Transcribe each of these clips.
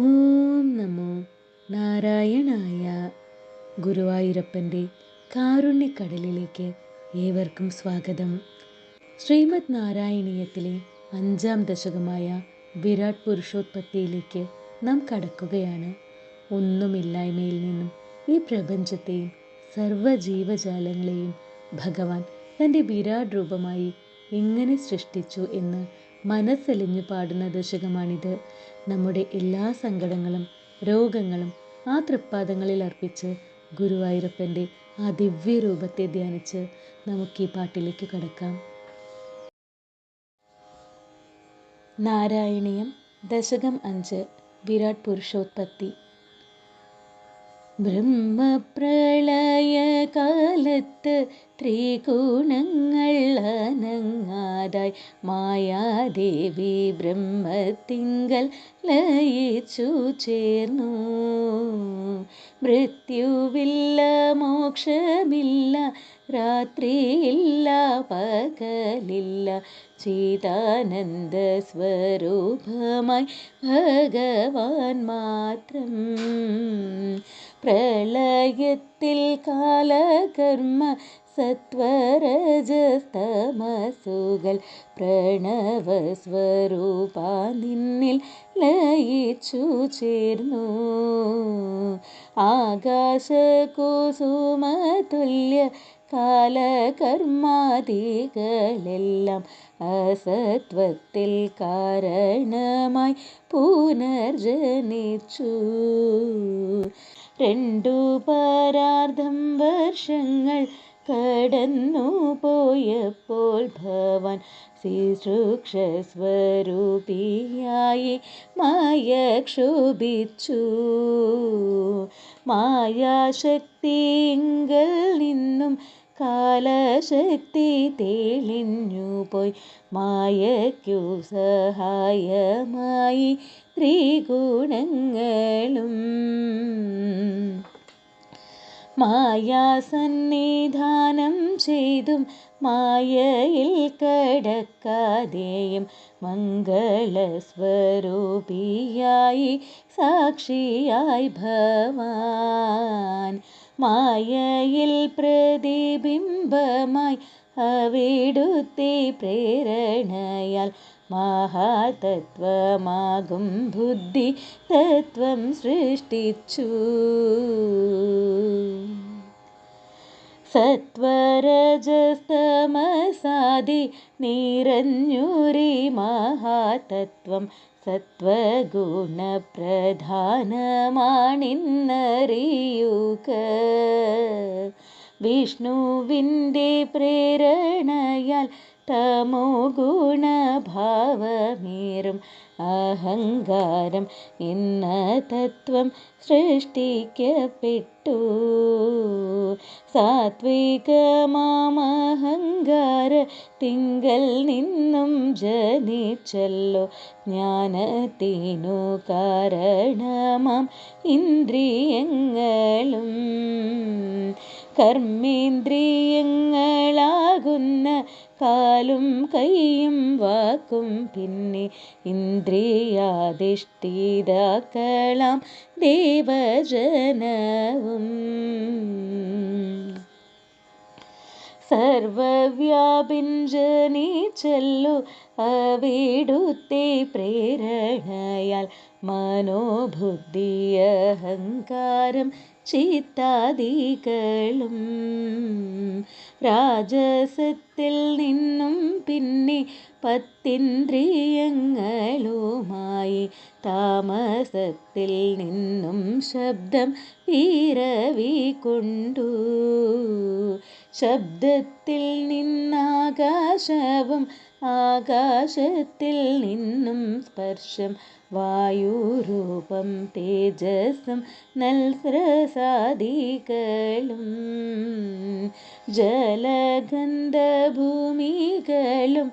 ഓം നമോ നാരായണായ. ഗുരുവായൂരപ്പൻ്റെ കാരുണ്യക്കടലിലേക്ക് ഏവർക്കും സ്വാഗതം. ശ്രീമദ് നാരായണീയത്തിലെ 5-ാം ദശകമായ വിരാട് പുരുഷോത്പത്തിയിലേക്ക് നാം കടക്കുകയാണ്. ഒന്നുമില്ലായ്മയിൽ നിന്നും ഈ പ്രപഞ്ചത്തെയും സർവ്വജീവജാലങ്ങളെയും ഭഗവാൻ തൻ്റെ വിരാട് രൂപമായി എങ്ങനെ സൃഷ്ടിച്ചു എന്ന് മനസ്സലിഞ്ഞു പാടുന്ന ദശകമാണിത്. നമ്മുടെ എല്ലാ സങ്കടങ്ങളും രോഗങ്ങളും ആ തൃപ്പാദങ്ങളിൽ അർപ്പിച്ച് ഗുരുവായൂരപ്പൻ്റെ ആ ദിവ്യരൂപത്തെ ധ്യാനിച്ച് നമുക്ക് ഈ പാട്ടിലേക്ക് കടക്കാം. നാരായണീയം ദശകം 5 വിരാട് പുരുഷോത്പത്തി. ബ്രഹ്മപ്രളയകാലത്ത് ത്രിഗുണങ്ങൾ അനങ്ങാതായി മായാദേവി ബ്രഹ്മത്തിങ്കൽ ലയിച്ചു ചേർന്നു. മൃത്യുവില്ല, മോക്ഷമില്ല, രാത്രിയില്ല, പകലില്ല, ചിദാനന്ദ സ്വരൂപമായി ഭഗവാൻ മാത്രം. പ്രളയത്തിൽ കാലകർമ്മ സത്വരജസ്തമസുകൾ പ്രണവസ്വരൂപ നിന്നിൽ ലയിച്ചു ചേർന്നു. ആകാശകുസുമതുല്യ കാലകർമാദികളെല്ലാം അസത്വത്തിൽ കാരണമായി പുനർജനിച്ചു. 2 പരാർദ്ധം വർഷങ്ങൾ കടന്നു പോയപ്പോൾ ഭവാൻ ശുശ്രൂഷ സ്വരൂപിയായി മായ ക്ഷോഭിച്ചു. മായാശക്തിങ്കൽ നിന്നും കാലശക്തി തെളിഞ്ഞു പോയി മായയ്ക്കു സഹായമായി ത്രിഗുണങ്ങളും. മായാസന്നിധാനം ചെയ്തും മായയിൽ കടക്കാതെയും മംഗളസ്വരൂപിയായി സാക്ഷിയായി ഭവാൻ മായയിൽ പ്രതിബിംബമായി അവിടുത്തെ പ്രേരണയാൽ മഹാതത്വമാകും ബുദ്ധി തത്വം സൃഷ്ടിച്ചു. സത്വരജസ്തമസാദി നിറഞ്ഞൂരി മഹാതത്വം സത്വഗുണപ്രധാനമാണിന്നറിയുക. വിഷ്ണുവിൻ്റെ പ്രേരണയാൽ തമോ ഗുണഭാവമേറും അഹങ്കാരം എന്ന തത്വം സൃഷ്ടിക്കപ്പെട്ടു. സാത്വികമാമഹങ്കാര തിങ്കൽ നിന്നും ജനിച്ചല്ലോ ജ്ഞാനത്തിനു കാരണമാം ഇന്ദ്രിയങ്ങളും. കർമ്മേന്ദ്രിയങ്ങളാകുന്ന കാലും കൈയും വാക്കും പിന്നെ ഇന്ദ്രിയാധിഷ്ഠിതാക്കളാം ദേവജനവും. സർവവ്യാപിൻ ജനിച്ചല്ലോ അവിടുത്തെ പ്രേരണയാൽ മനോബുദ്ധി അഹങ്കാരം ചിത്താദികളും. രാജസത്തിൽ നിന്നും പിന്നെ 10 ഇന്ദ്രിയങ്ങളുമായി താമസത്തിൽ നിന്നും ശബ്ദം പിറവി കൊണ്ടു. ശബ്ദത്തിൽ നിന്നാകാശവും ആകാശത്തിൽ നിന്നും സ്പർശം വായുരൂപം തേജസ്സും നൽസ്രസാദികളും. ജലഗന്ധഭൂമികളും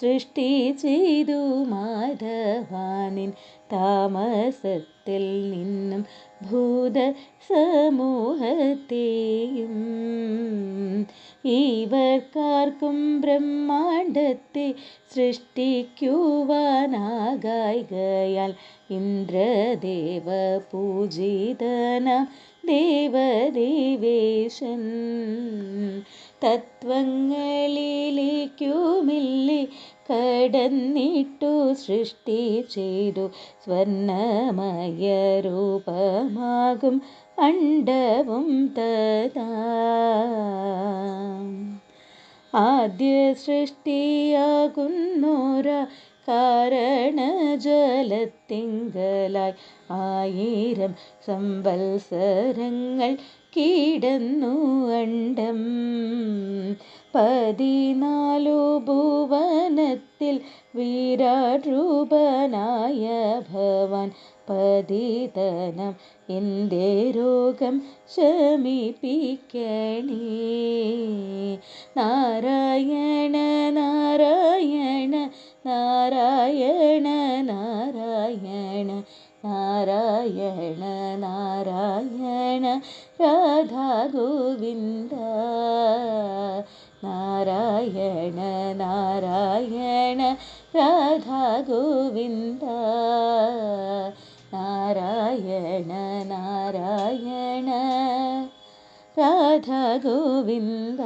സൃഷ്ടി ചെയ്തു മാധവാനിൻ താമസത്തിൽ നിന്നും ഭൂത സമൂഹത്തെയും. ഇവർക്കാർക്കും ബ്രഹ്മാണ്ടത്തെ സൃഷ്ടിക്കുവാനാകായ്കയാൽ ഇന്ദ്രദേവ പൂജിതനാം ദേവദേവേശൻ തത്വങ്ങളിലേക്കുമില്ലേ കടന്നിട്ടു സൃഷ്ടി ചെയ്തു സ്വർണ്ണമയ രൂപമാകും അണ്ഡവും തഥാ. ആദ്യ സൃഷ്ടിയാകുന്നോര കാരണജലത്തിങ്കലായി 1000 സംവത്സരങ്ങൾ കിടന്നു അണ്ഡം. 14 ഭുവനത്തിൽ വിരാട് രൂപനായ ഭവാൻ പതിതനം എൻ്റെ രോഗം ശമിപ്പിക്കണേ. നാരായണ നാരായണ നാരായണ നാരായണ നാരായണ നാരായണ രാധാ ഗോവിന്ദ. നാരായണ നാരായണ രാധാ ഗോവിന്ദ. നാരായണ നാരായണ രാധാ ഗോവിന്ദ.